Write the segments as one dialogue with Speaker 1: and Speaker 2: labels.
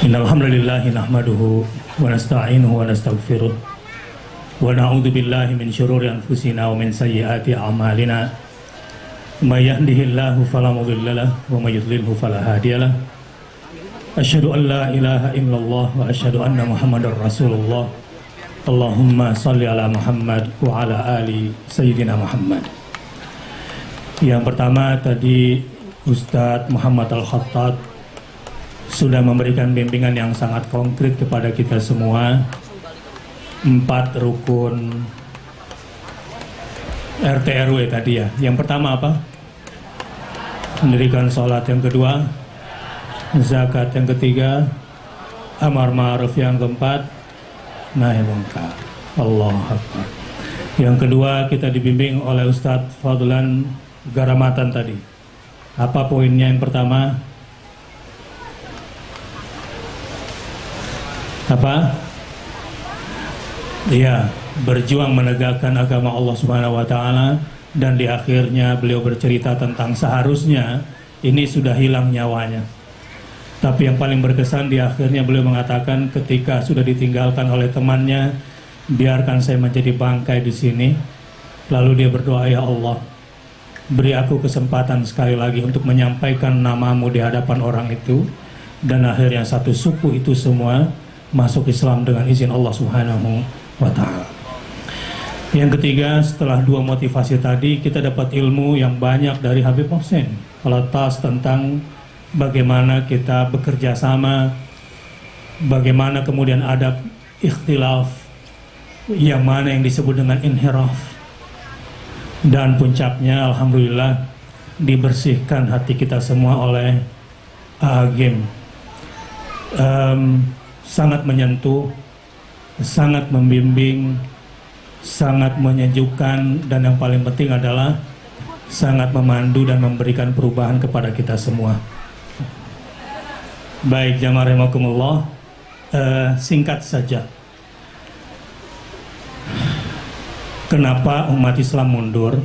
Speaker 1: Innal hamdalillah nahmaduhu wa nasta'inuhu wa nastaghfiruh wa na'udzu billahi min syururi anfusina wa min sayyiati a'malina. May yahdihillahu fala mudilla lahu wa may yudlilhu fala hadiya lahu. Asyhadu an la ilaha illallah wa asyhadu anna Muhammadar Rasulullah. Allahumma shalli ala Muhammad wa ala ali sayyidina Muhammad. Yang pertama tadi Ustadz Muhammad Al-Khattab sudah memberikan bimbingan yang sangat konkret kepada kita semua. 4 rukun RT RW tadi ya. Yang pertama apa? Mendirikan sholat. Yang kedua zakat. Yang ketiga amar ma'ruf. Yang keempat nahi munkar. Allahu Akbar. Yang kedua kita dibimbing oleh Ustadz Fadlan Garamatan tadi. Apa poinnya? Yang pertama apa? Iya, berjuang menegakkan agama Allah Subhanahu wa taala, dan di akhirnya beliau bercerita tentang seharusnya ini sudah hilang nyawanya. Tapi yang paling berkesan di akhirnya beliau mengatakan ketika sudah ditinggalkan oleh temannya, biarkan saya menjadi bangkai di sini. Lalu dia berdoa, ya Allah, beri aku kesempatan sekali lagi untuk menyampaikan namamu di hadapan orang itu. Dan akhirnya satu suku itu semua masuk Islam dengan izin Allah Subhanahu wa ta'ala. Yang ketiga, setelah 2 motivasi tadi, kita dapat ilmu yang banyak dari Habib Mohsin Alatas tentang bagaimana kita bekerja sama, bagaimana kemudian adab ikhtilaf, yang mana yang disebut dengan inhiraf, dan puncaknya alhamdulillah dibersihkan hati kita semua oleh Agim. Sangat menyentuh, sangat membimbing, sangat menyejukkan, dan yang paling penting adalah sangat memandu dan memberikan perubahan kepada kita semua. Baik, jamaah rahimakumullah, singkat saja. Kenapa umat Islam mundur?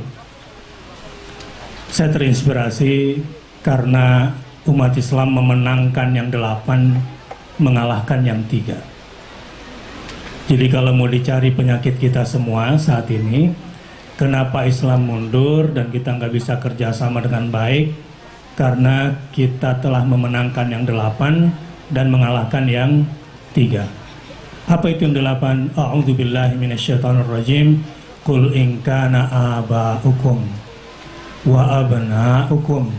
Speaker 1: Saya terinspirasi karena umat Islam memenangkan yang 8, mengalahkan yang 3. Jadi kalau mau dicari penyakit kita semua saat ini, kenapa Islam mundur dan kita nggak bisa kerjasama dengan baik? Karena kita telah memenangkan yang 8 dan mengalahkan yang 3. Apa itu yang 8? A'udzubillahi minasyaitonirrajim. Qul in kana aba'ukum wa abna'ukum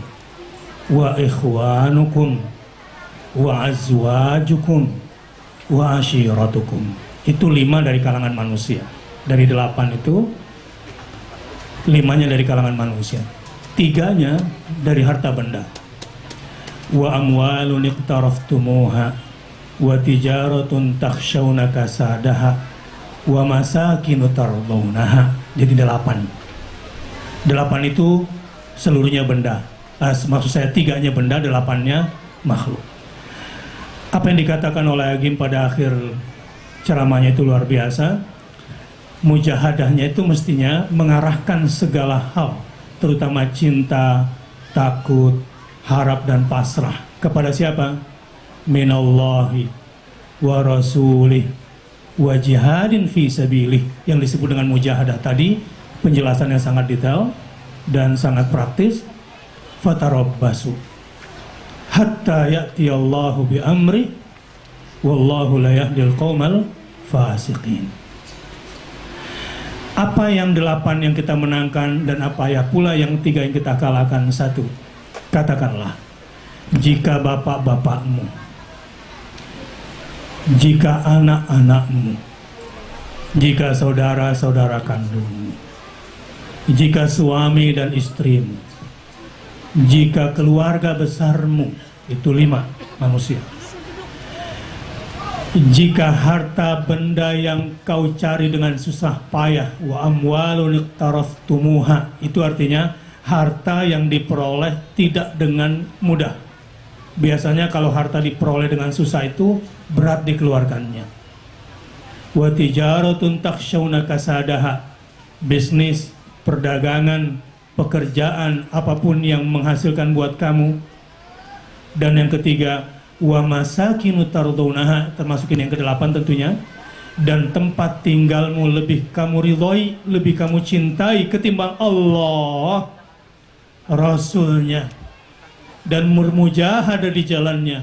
Speaker 1: wa ikhwanukum wa azwajukum wa ashiratukum. Itu 5 dari kalangan manusia. Dari 8 itu 5-nya dari kalangan manusia, 3-nya dari harta benda. Wa amwalun iqtaraftumuha wa tijaratun takhshawna kasadaha wa masakinu tardawnaha. Jadi 8 itu seluruhnya benda. Maksud saya 3-nya benda, 8-nya makhluk. Apa yang dikatakan oleh Agim pada akhir ceramahnya itu luar biasa. Mujahadahnya itu mestinya mengarahkan segala hal, terutama cinta, takut, harap, dan pasrah kepada siapa? Minallahi wa rasulih wa jihadin fi sabilih. Yang disebut dengan mujahadah tadi, penjelasannya sangat detail dan sangat praktis. Fatarabbasu hatta ya'tiyallahu bi amri wallahu la yahdil qaumal fasiqin. Apa yang 8 yang kita menangkan dan apa ya pula yang 3 yang kita kalahkan? 1, katakanlah, jika bapak-bapakmu, jika anak-anakmu, jika saudara-saudara kandungmu, jika suami dan istrimu, jika keluarga besarmu, itu 5 manusia, jika harta benda yang kau cari dengan susah payah, wa amwalun iqtaraftumuha, itu artinya harta yang diperoleh tidak dengan mudah. Biasanya kalau harta diperoleh dengan susah itu berat dikeluarkannya. Wa tijaratun takhshawna kasadaha, bisnis, perdagangan, pekerjaan, apapun yang menghasilkan buat kamu. Dan yang ketiga, wa masakinu tardawnaha, termasuk ini yang ke-8 tentunya, dan tempat tinggalmu lebih kamu ridhoi, lebih kamu cintai ketimbang Allah, Rasulnya, dan bermujahadah di jalannya.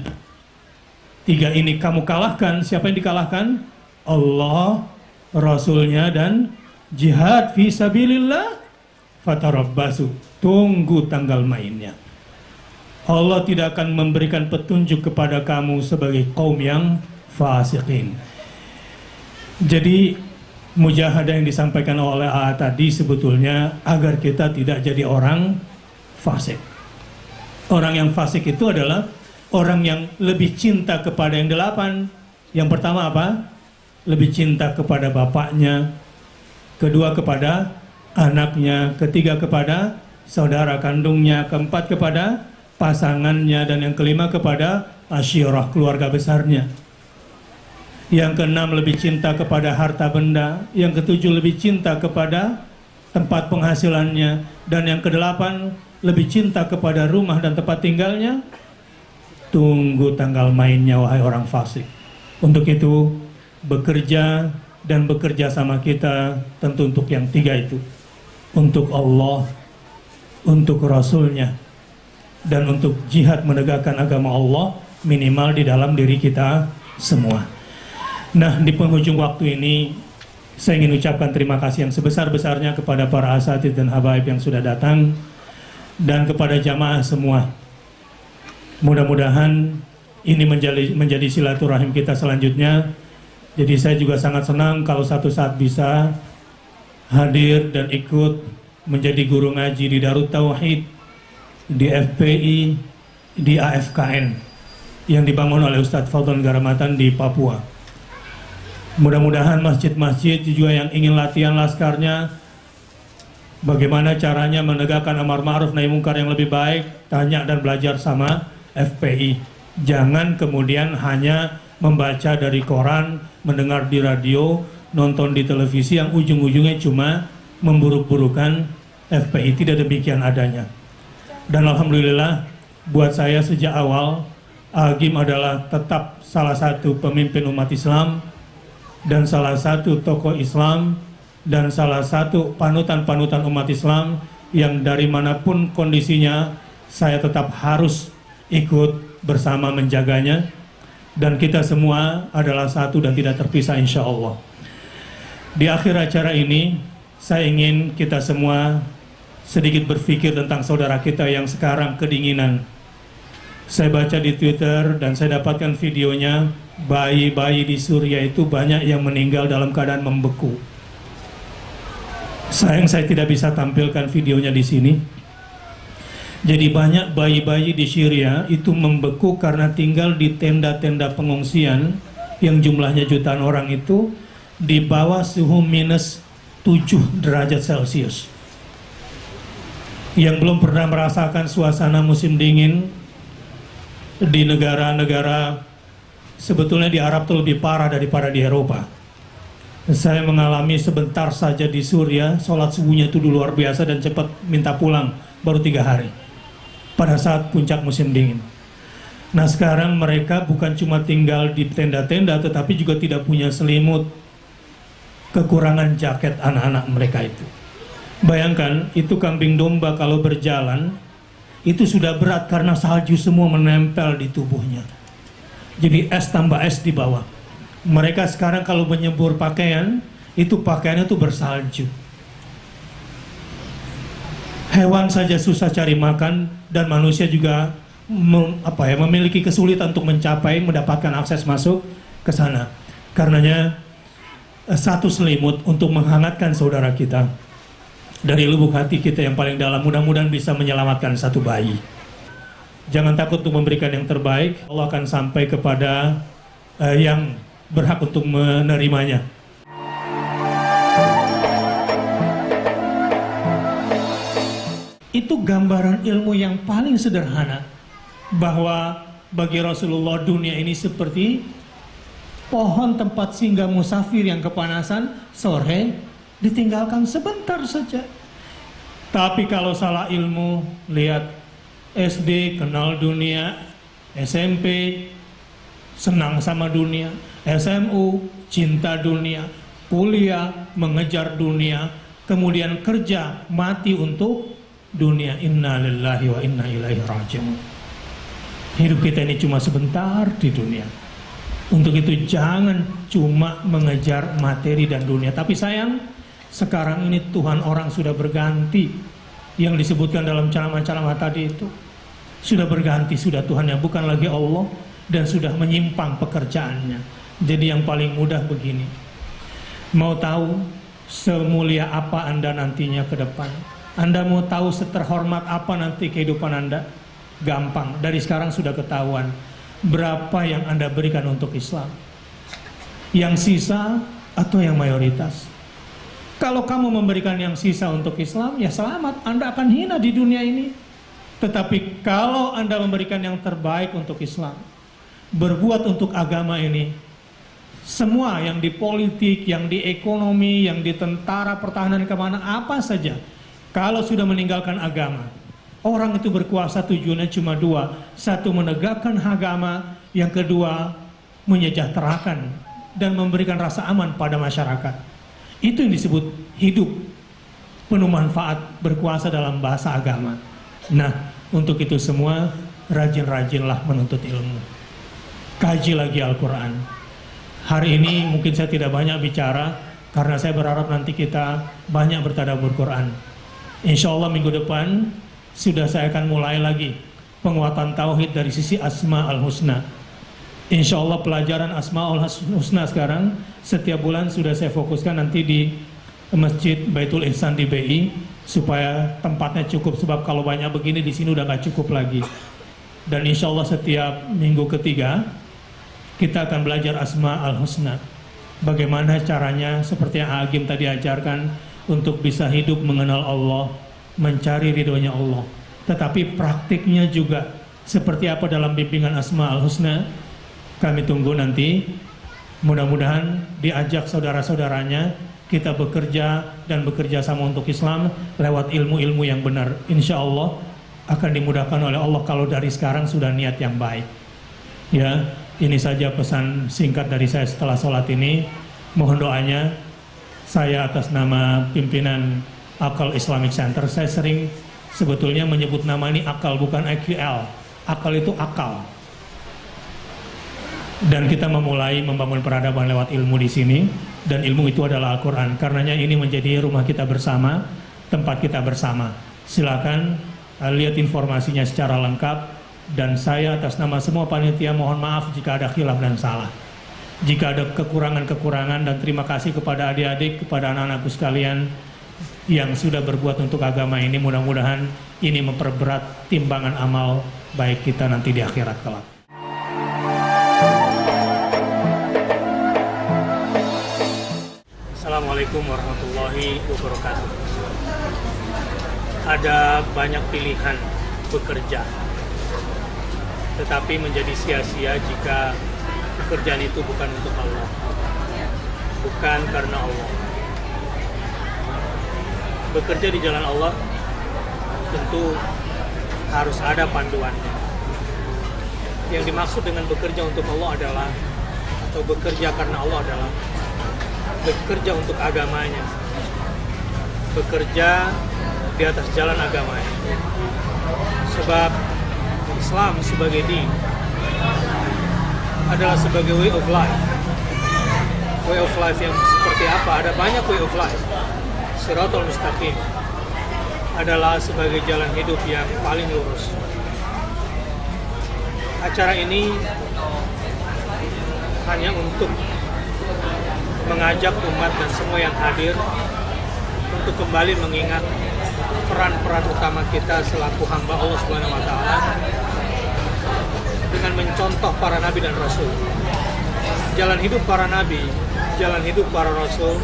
Speaker 1: 3 ini kamu kalahkan. Siapa yang dikalahkan? Allah, Rasulnya, dan jihad fi sabilillah. Fatarabbasu, tunggu tanggal mainnya. Allah tidak akan memberikan petunjuk kepada kamu sebagai kaum yang fasikin. Jadi mujahadah yang disampaikan oleh A tadi sebetulnya agar kita tidak jadi orang fasik. Orang yang fasik itu adalah orang yang lebih cinta kepada yang 8. Yang pertama apa? Lebih cinta kepada bapaknya, kedua kepada anaknya, ketiga kepada saudara kandungnya, keempat kepada pasangannya, dan yang kelima kepada asyirah, keluarga besarnya. Yang keenam lebih cinta kepada harta benda, yang ketujuh lebih cinta kepada tempat penghasilannya, dan yang kedelapan lebih cinta kepada rumah dan tempat tinggalnya. Tunggu tanggal mainnya wahai orang fasik. Untuk itu bekerja dan bekerja sama kita tentu untuk yang 3 itu, untuk Allah, untuk Rasulnya, dan untuk jihad menegakkan agama Allah minimal di dalam diri kita semua. Nah, di penghujung waktu ini saya ingin ucapkan terima kasih yang sebesar-besarnya kepada para asatidz dan habaib yang sudah datang, dan kepada jamaah semua. Mudah-mudahan ini menjadi silaturahim kita selanjutnya. Jadi saya juga sangat senang kalau satu saat bisa hadir dan ikut menjadi guru ngaji di Darut Tauhid, di FPI, di AFKN yang dibangun oleh Ustadz Fadl Garamatan di Papua. Mudah-mudahan masjid-masjid juga yang ingin latihan laskarnya, bagaimana caranya menegakkan amar ma'ruf nahi munkar yang lebih baik, tanya dan belajar sama FPI. Jangan kemudian hanya membaca dari koran, mendengar di radio, nonton di televisi yang ujung-ujungnya cuma memburuk-burukan FPI. Tidak demikian adanya. Dan alhamdulillah buat saya sejak awal Agim adalah tetap salah satu pemimpin umat Islam dan salah satu tokoh Islam dan salah satu panutan-panutan umat Islam yang dari manapun kondisinya saya tetap harus ikut bersama menjaganya, dan kita semua adalah satu dan tidak terpisah insya Allah. Di akhir acara ini saya ingin kita semua sedikit berpikir tentang saudara kita yang sekarang kedinginan. Saya baca di Twitter dan saya dapatkan videonya, bayi-bayi di Suriah itu banyak yang meninggal dalam keadaan membeku. Sayang saya tidak bisa tampilkan videonya di sini. Jadi banyak bayi-bayi di Syria itu membeku karena tinggal di tenda-tenda pengungsian yang jumlahnya jutaan orang itu di bawah suhu minus 7 derajat Celcius. Yang belum pernah merasakan suasana musim dingin di negara-negara, sebetulnya di Arab itu lebih parah daripada di Eropa. Saya mengalami sebentar saja di Suriah, sholat subuhnya itu luar biasa dan cepat minta pulang, baru 3 hari. Pada saat puncak musim dingin. Nah sekarang mereka bukan cuma tinggal di tenda-tenda, tetapi juga tidak punya selimut. Kekurangan jaket anak-anak mereka itu. Bayangkan, itu kambing domba kalau berjalan, itu sudah berat karena salju semua menempel di tubuhnya. Jadi es tambah es di bawah. Mereka sekarang kalau menyembur pakaian, itu pakaiannya itu bersalju. Hewan saja susah cari makan, dan manusia juga memiliki kesulitan untuk mendapatkan akses masuk ke sana. Karenanya satu selimut untuk menghangatkan saudara kita dari lubuk hati kita yang paling dalam, mudah-mudahan bisa menyelamatkan satu bayi. Jangan takut untuk memberikan yang terbaik. Allah akan sampai kepada yang berhak untuk menerimanya. Itu gambaran ilmu yang paling sederhana, bahwa bagi Rasulullah dunia ini seperti pohon tempat singgah musafir yang kepanasan, sore ditinggalkan sebentar saja. Tapi kalau salah ilmu, lihat SD kenal dunia, SMP senang sama dunia, SMU, cinta dunia, kuliah, mengejar dunia, kemudian kerja, mati untuk dunia. Inna lillahi wa inna ilaihi raji'un. Hidup kita ini cuma sebentar di dunia. Untuk itu jangan cuma mengejar materi dan dunia. Tapi sayang, sekarang ini Tuhan orang sudah berganti. Yang disebutkan dalam ceramah-ceramah tadi itu sudah berganti, sudah Tuhan yang bukan lagi Allah, dan sudah menyimpang pekerjaannya. Jadi yang paling mudah begini, mau tahu semulia apa Anda nantinya ke depan, Anda mau tahu seterhormat apa nanti kehidupan Anda, gampang, dari sekarang sudah ketahuan berapa yang Anda berikan untuk Islam, yang sisa atau yang mayoritas. Kalau kamu memberikan yang sisa untuk Islam, ya selamat, Anda akan hina di dunia ini. Tetapi kalau Anda memberikan yang terbaik untuk Islam, berbuat untuk agama ini, semua yang di politik, yang di ekonomi, yang di tentara, pertahanan, kemana, apa saja, kalau sudah meninggalkan agama, orang itu berkuasa tujuannya cuma dua. Satu, menegakkan agama. Yang kedua, menyejahterakan dan memberikan rasa aman pada masyarakat. Itu yang disebut hidup penuh manfaat, berkuasa dalam bahasa agama. Nah, untuk itu semua, rajin-rajinlah menuntut ilmu. Kaji lagi Al-Quran. Hari ini mungkin saya tidak banyak bicara, karena saya berharap nanti kita banyak bertadabbur Quran. Insya Allah minggu depan sudah saya akan mulai lagi penguatan tauhid dari sisi Asma al-Husna. Insya Allah pelajaran Asma al-Husna sekarang setiap bulan sudah saya fokuskan nanti di Masjid Baitul Ihsan di BI, supaya tempatnya cukup, sebab kalau banyak begini di sini udah gak cukup lagi. Dan insya Allah setiap minggu ketiga kita akan belajar Asma al-Husna, bagaimana caranya, seperti yang Agim tadi ajarkan, untuk bisa hidup mengenal Allah, mencari ridhonya Allah. Tetapi praktiknya juga seperti apa dalam bimbingan Asma al-Husna, kami tunggu nanti. Mudah-mudahan diajak saudara-saudaranya, kita bekerja dan bekerja sama untuk Islam lewat ilmu-ilmu yang benar. Insya Allah akan dimudahkan oleh Allah kalau dari sekarang sudah niat yang baik. Ya, ini saja pesan singkat dari saya setelah sholat ini. Mohon doanya. Saya atas nama pimpinan Akal Islamic Center, saya sering sebetulnya menyebut nama ini akal, bukan IQL. Akal itu akal. Dan kita memulai membangun peradaban lewat ilmu di sini, dan ilmu itu adalah Al-Quran. Karenanya ini menjadi rumah kita bersama, tempat kita bersama. Silakan lihat informasinya secara lengkap, dan saya atas nama semua panitia mohon maaf jika ada khilaf dan salah. Jika ada kekurangan-kekurangan, dan terima kasih kepada adik-adik, kepada anak-anakku sekalian yang sudah berbuat untuk agama ini. Mudah-mudahan ini memperberat timbangan amal baik kita nanti di akhirat kelak. Assalamualaikum warahmatullahi wabarakatuh. Ada banyak pilihan bekerja, tetapi menjadi sia-sia jika pekerjaan itu bukan untuk Allah, bukan karena Allah. Bekerja di jalan Allah tentu harus ada panduannya. Yang dimaksud dengan bekerja untuk Allah adalah, atau bekerja karena Allah adalah, bekerja untuk agamanya, bekerja di atas jalan agamanya. Sebab Islam sebagai din adalah sebagai way of life. Way of life yang seperti apa? Ada banyak way of life. Shirathul Mustaqim adalah sebagai jalan hidup yang paling lurus. Acara ini hanya untuk mengajak umat dan semua yang hadir untuk kembali mengingat peran-peran utama kita selaku hamba Allah Subhanahu wa taala dengan mencontoh para nabi dan rasul. Jalan hidup para nabi, jalan hidup para rasul,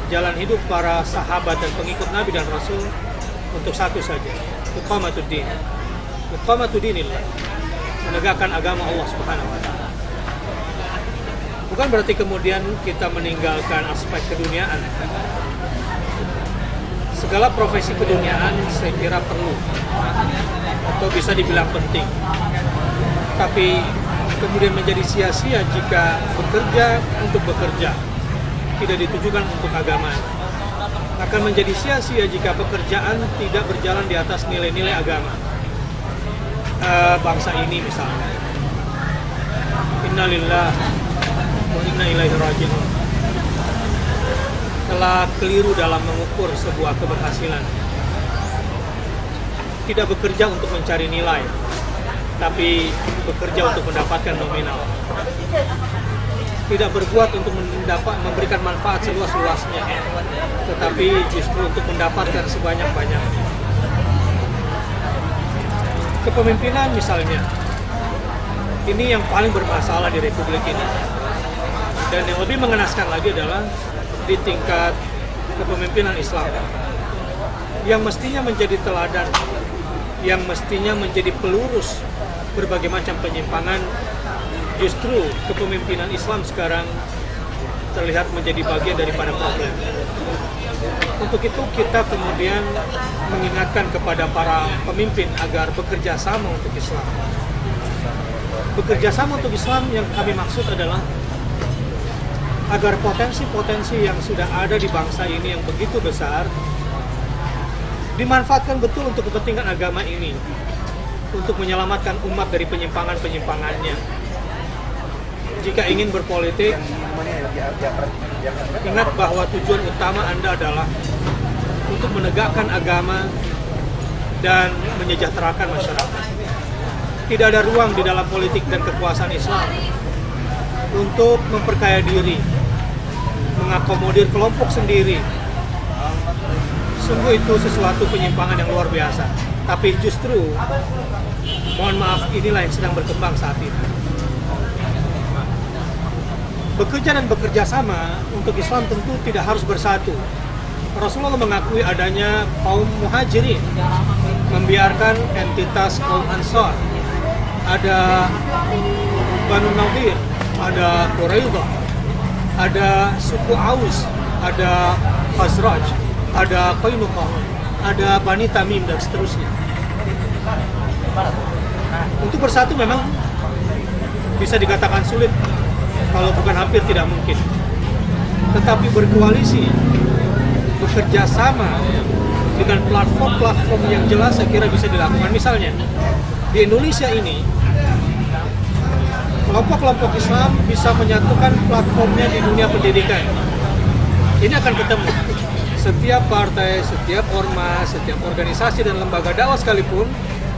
Speaker 1: jalan hidup para sahabat dan pengikut nabi dan rasul untuk satu saja, iqamatuddin. Iqamatuddinillah, menegakkan agama Allah Subhanahu wa taala. Bukan berarti kemudian kita meninggalkan aspek keduniaan. Segala profesi keduniaan saya kira perlu atau bisa dibilang penting. Tapi
Speaker 2: kemudian menjadi sia-sia jika bekerja untuk bekerja, tidak ditujukan untuk agama. Akan menjadi sia-sia jika pekerjaan tidak berjalan di atas nilai-nilai agama. Bangsa ini misalnya, innalillah wa inna ilaihi raji'un, telah keliru dalam mengukur sebuah keberhasilan. Tidak bekerja untuk mencari nilai, tapi bekerja untuk mendapatkan nominal. Tidak berbuat untuk memberikan manfaat seluas-luasnya, tetapi justru untuk mendapatkan sebanyak-banyaknya. Kepemimpinan misalnya, ini yang paling bermasalah di Republik ini. Dan yang lebih mengenaskan lagi adalah di tingkat kepemimpinan Islam, yang mestinya menjadi teladan, yang mestinya menjadi pelurus berbagai macam penyimpangan. Justru kepemimpinan Islam sekarang terlihat menjadi bagian daripada problem. Untuk itu kita kemudian mengingatkan kepada para pemimpin agar bekerja sama untuk Islam. Bekerja sama untuk Islam yang kami maksud adalah agar potensi-potensi yang sudah ada di bangsa ini yang begitu besar dimanfaatkan betul untuk kepentingan agama ini, untuk menyelamatkan umat dari penyimpangan-penyimpangannya. Jika ingin berpolitik, ingat bahwa tujuan utama Anda adalah untuk menegakkan agama dan menyejahterakan masyarakat. Tidak ada ruang di dalam politik dan kekuasaan Islam untuk memperkaya diri, mengakomodir kelompok sendiri. Sungguh itu sesuatu penyimpangan yang luar biasa. Tapi justru, mohon maaf, inilah yang sedang berkembang saat ini. Bekerja dan bekerja sama untuk Islam tentu tidak harus bersatu. Rasulullah mengakui adanya kaum muhajirin, membiarkan entitas kaum Ansar. Ada Banu Nadir, ada Quraidah, ada suku Aus, ada Khazraj, ada Qainuqa, ada Bani Tamim, dan seterusnya. Untuk bersatu memang bisa dikatakan sulit, kalau bukan hampir tidak mungkin. Tetapi berkoalisi, bekerja sama dengan platform-platform yang jelas saya kira bisa dilakukan. Misalnya, di Indonesia ini, kelompok-kelompok Islam bisa menyatukan platformnya di dunia pendidikan. Ini akan ketemu. Setiap partai, setiap ormas, setiap organisasi dan lembaga dakwah sekalipun,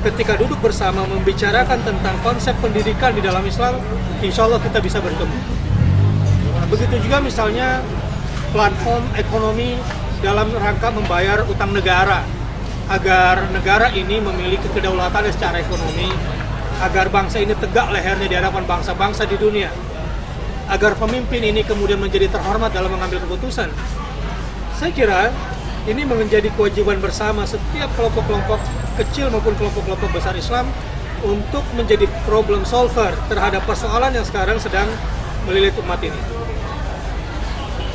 Speaker 2: ketika duduk bersama membicarakan tentang konsep pendidikan di dalam Islam, insya Allah kita bisa bertemu. Begitu juga misalnya platform ekonomi dalam rangka membayar utang negara, agar negara ini memiliki kedaulatan secara ekonomi, agar bangsa ini tegak lehernya di hadapan bangsa-bangsa di dunia, agar pemimpin ini kemudian menjadi terhormat dalam mengambil keputusan. Saya kira ini menjadi kewajiban bersama setiap kelompok-kelompok kecil maupun kelompok-kelompok besar Islam untuk menjadi problem solver terhadap persoalan yang sekarang sedang melilit umat ini.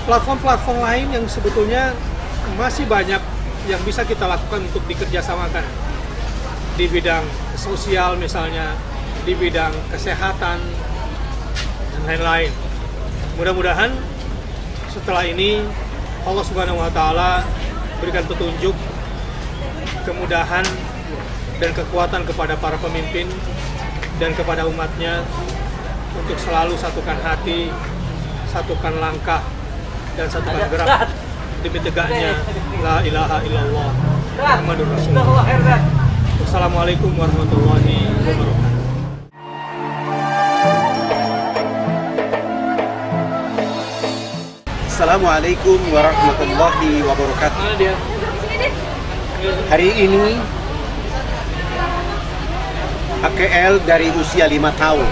Speaker 2: Platform-platform lain yang sebetulnya masih banyak yang bisa kita lakukan untuk dikerjasamakan di bidang sosial misalnya, di bidang kesehatan, dan lain-lain. Mudah-mudahan setelah ini Allah Subhanahu wa Ta'ala berikan petunjuk, kemudahan, dan kekuatan kepada para pemimpin dan kepada umatnya untuk selalu satukan hati, satukan langkah, dan satukan gerak demi tegaknya la ilaha illallah Muhammadur Rasulullah. Wassalamualaikum warahmatullahi wabarakatuh.
Speaker 3: Assalamualaikum warahmatullahi wabarakatuh. Hari ini AKL dari usia 5 tahun.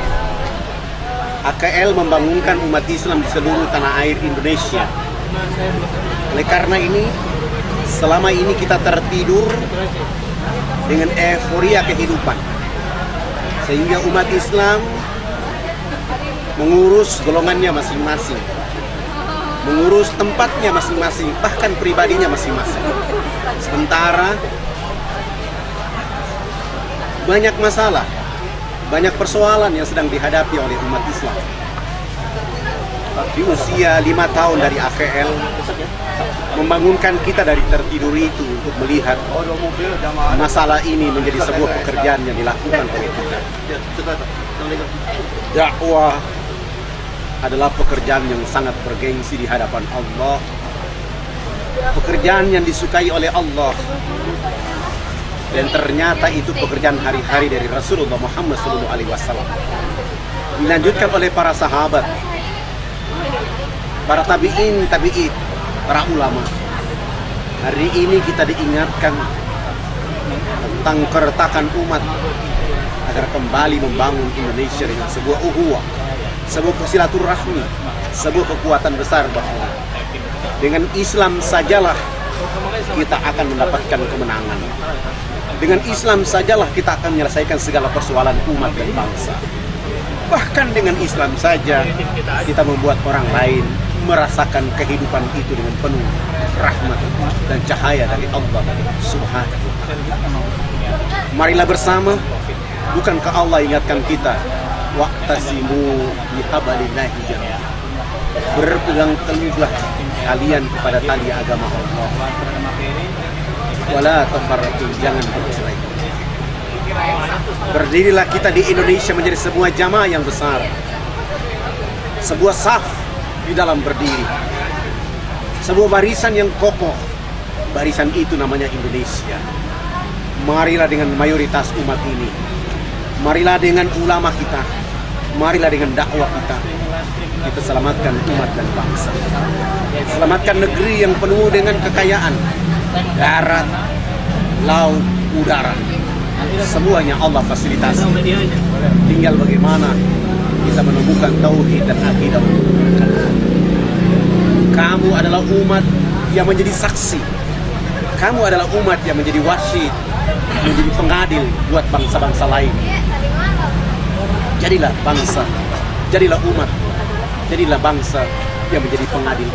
Speaker 3: AKL membangunkan umat Islam di seluruh tanah air Indonesia. Oleh karena ini, selama ini kita tertidur dengan euforia kehidupan, sehingga umat Islam mengurus golongannya masing-masing, mengurus tempatnya masing-masing, bahkan pribadinya masing-masing. Sementara banyak masalah banyak persoalan yang sedang dihadapi oleh umat Islam. Di usia 5 tahun dari AKL membangunkan kita dari tertidur itu untuk melihat masalah ini menjadi sebuah pekerjaan yang dilakukan oleh kita. Dakwah adalah pekerjaan yang sangat bergengsi di hadapan Allah, pekerjaan yang disukai oleh Allah, dan ternyata itu pekerjaan hari-hari dari Rasulullah Muhammad SAW. Dilanjutkan oleh para sahabat, para tabi'in, para ulama. Hari ini kita diingatkan tentang keretakan umat agar kembali membangun Indonesia dengan sebuah ukhuwah, sebuah silaturahmi, sebuah kekuatan besar bahwa dengan Islam sajalah kita akan mendapatkan kemenangan. Dengan Islam sajalah kita akan menyelesaikan segala persoalan umat dan bangsa. Bahkan dengan Islam saja kita membuat orang lain merasakan kehidupan itu dengan penuh rahmat dan cahaya dari Allah Subhanahu wa ta'ala. Marilah bersama, bukankah Allah ingatkan kita, wa'tasimu bihablillahi jami'an. Berpegang teguhlah kalian kepada tali agama Allah. Wala tafarraqu, jangan bercerai. Berdirilah kita di Indonesia menjadi sebuah jamaah yang besar, sebuah saf di dalam berdiri, sebuah barisan yang kokoh. Barisan itu namanya Indonesia. Marilah dengan mayoritas umat ini, marilah dengan ulama kita, marilah dengan dakwah kita selamatkan umat dan bangsa, selamatkan negeri yang penuh dengan kekayaan darat, laut, udara. Semuanya Allah fasilitasi. Tinggal bagaimana kita menemukan tauhid dan akidah untuk mereka. Kamu adalah umat yang menjadi saksi. Kamu adalah umat yang menjadi wasyid, menjadi pengadil buat bangsa-bangsa lain. Jadilah bangsa, jadilah umat, jadilah bangsa yang menjadi pengadil.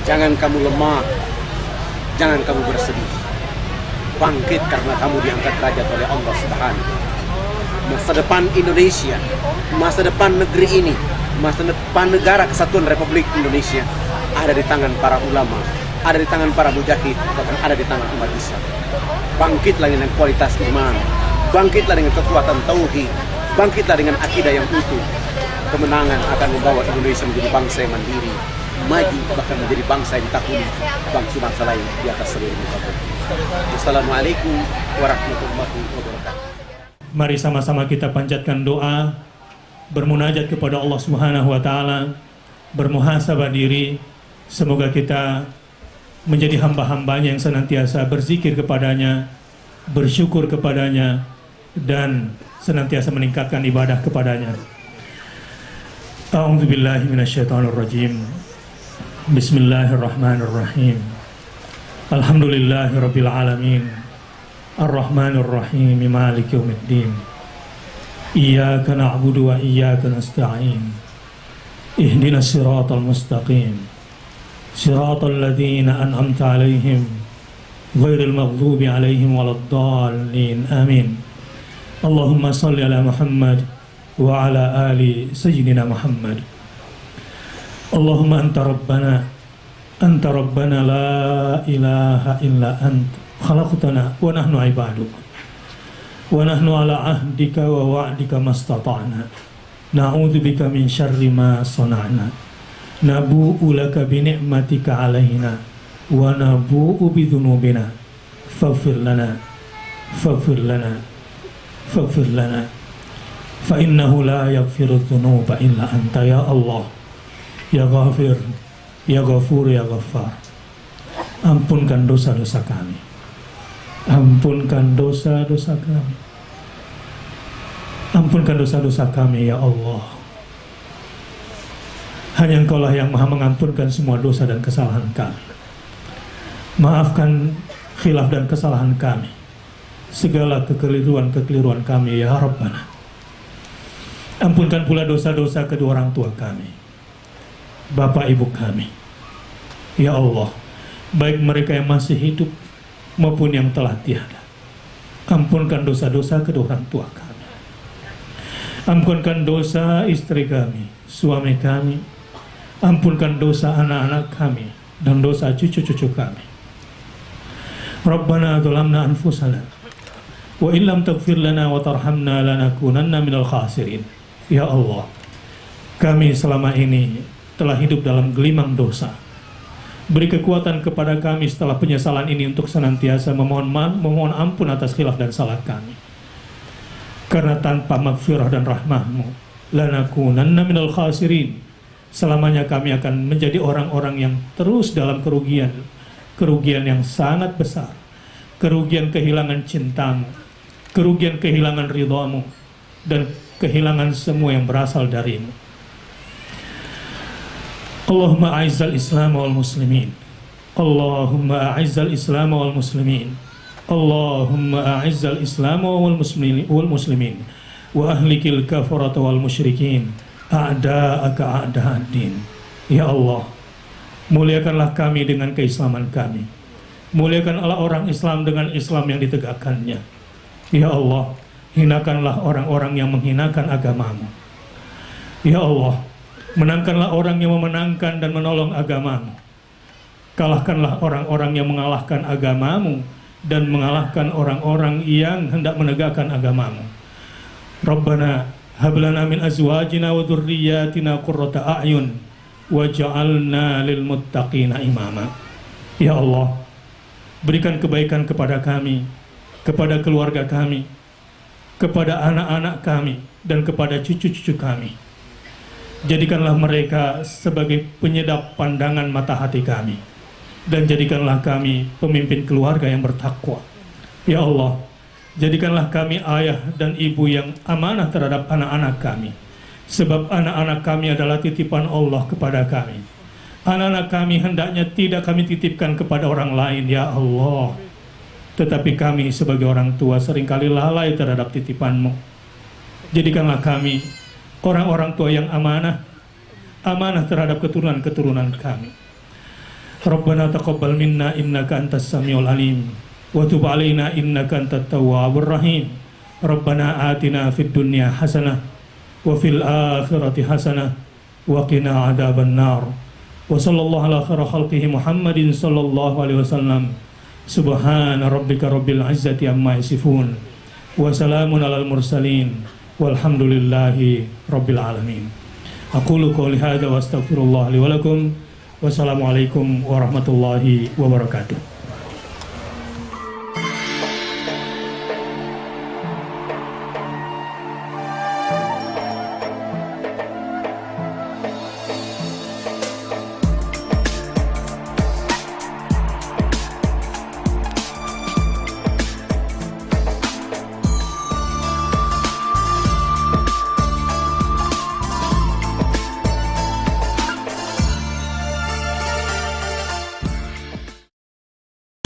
Speaker 3: Jangan kamu lemah, jangan kamu bersedih. Bangkit karena kamu diangkat derajat oleh Allah Subhanahu. Masa depan Indonesia, masa depan negeri ini, masa depan negara kesatuan Republik Indonesia ada di tangan para ulama, ada di tangan para mujahid, bahkan ada di tangan umat Islam. Bangkitlah dengan kualitas iman, bangkitlah dengan kekuatan tauhid, bangkitlah dengan akidah yang utuh. Kemenangan akan membawa Indonesia menjadi bangsa yang mandiri, maju, bahkan menjadi bangsa yang ditakuni bangsa-bangsa lain di atas seluruh muka bumi. Wassalamualaikum warahmatullahi wabarakatuh.
Speaker 1: Mari sama-sama kita panjatkan doa, bermunajat kepada Allah Subhanahu wa taala, bermuhasabah diri. Semoga kita menjadi hamba-hambanya yang senantiasa berzikir kepadanya, bersyukur kepadanya, dan senantiasa meningkatkan ibadah kepadanya. A'udzubillahi minasyaitonirrajim. Bismillahirrahmanirrahim. Alhamdulillahirabbil alamin. Ar-Rahmanir Rahim. Maliki yaumiddin. Iyyaka na'budu wa iyyaka nasta'in. Ihdinas siratal mustaqim. Siratal ladzina an'amta 'alaihim ghairil maghdubi 'alaihim waladdallin. Amin. Allahumma shalli ala Muhammad wa ala ali sayyidina Muhammad. Allahumma anta rabbana la ilaha illa anta khalaqtana wa nahnu ibaduk wa nahnu ala ahdika wa wa'dika mastata'na na'udzu bika min syarri ma sana'na nabu'u laka bi ni'matika 'alaina wa nabu'u bi dzunubina faghfir lana fa innahu la yaghfiru dzunuba illa anta ya Allah ya Ghafir ya Ghafur ya Ghaffar. Ampunkan dosa-dosa kami, ampunkan dosa-dosa kami, ampunkan dosa-dosa kami ya Allah. Hanya Engkaulah yang maha mengampunkan semua dosa dan kesalahan kami. Maafkan khilaf dan kesalahan kami, segala kekeliruan kami ya Rabbana. Ampunkan pula dosa-dosa kedua orang tua kami, bapak ibu kami ya Allah, baik mereka yang masih hidup maupun yang telah tiada. Ampunkan dosa-dosa kedua orang tua kami. Ampunkan dosa istri kami, suami kami. Ampunkan dosa anak-anak kami dan dosa cucu-cucu kami. Rabbana dzalamna anfusana wa illam taghfir lana wa tarhamna lanakunanna minal khasirin. Ya Allah, kami selama ini telah hidup dalam gelimang dosa. Beri kekuatan kepada kami setelah penyesalan ini untuk senantiasa memohon ampun atas khilaf dan salah kami. Karena tanpa maghfirah dan rahmah-Mu, lanakunanna minal khasirin, selamanya kami akan menjadi orang-orang yang terus dalam kerugian yang sangat besar, kerugian kehilangan cinta-Mu, kerugian kehilangan ridha-Mu, dan kehilangan semua yang berasal dari-Mu. Allahumma a'izzal Islam wal muslimin, Allahumma a'izzal Islam wal muslimin, Allahumma a'izzal Islam wal muslimin wa ahlikil kafarata wal musyrikin a'da'aka a'da'ad-din. Ya Allah, muliakanlah kami dengan keislaman kami, muliakanlah orang Islam dengan Islam yang ditegakkannya. Ya Allah, hinakanlah orang-orang yang menghinakan agama-Mu. Ya Allah, menangkanlah orang yang memenangkan dan menolong agama-Mu. Kalahkanlah orang-orang yang mengalahkan agama-Mu dan mengalahkan orang-orang yang hendak menegakkan agama-Mu. Rabbana hab lana min azwajina wa dzurriyyatina qurrata a'yun waj'alna lil muttaqina imama. Ya Allah, berikan kebaikan kepada kami, kepada keluarga kami, kepada anak-anak kami, dan kepada cucu-cucu kami. Jadikanlah mereka sebagai penyedap pandangan mata hati kami, dan jadikanlah kami pemimpin keluarga yang bertakwa. Ya Allah, jadikanlah kami ayah dan ibu yang amanah terhadap anak-anak kami, sebab anak-anak kami adalah titipan Allah kepada kami. Anak-anak kami hendaknya tidak kami titipkan kepada orang lain, ya Allah. Tetapi kami sebagai orang tua seringkali lalai terhadap titipan-Mu. Jadikanlah kami orang-orang tua yang amanah terhadap keturunan-keturunan kami. Rabbana taqabbal minna innaka antas samiul alim wa tub alaina innaka antat tawwabur rahim. Rabbana atina fid dunya hasanah wa fil akhirati hasanah wa qina adzaban nar. Wa sallallahu ala khairi khalqihi Muhammadin sallallahu alaihi wasallam. Subhana rabbika rabbil izzati amma yasifun wa salamun alal mursalin walhamdulillahi rabbil alamin. Aqulu qouli hadza wa astaghfirullah li wa lakum. Wassalamualaikum warahmatullahi wabarakatuh.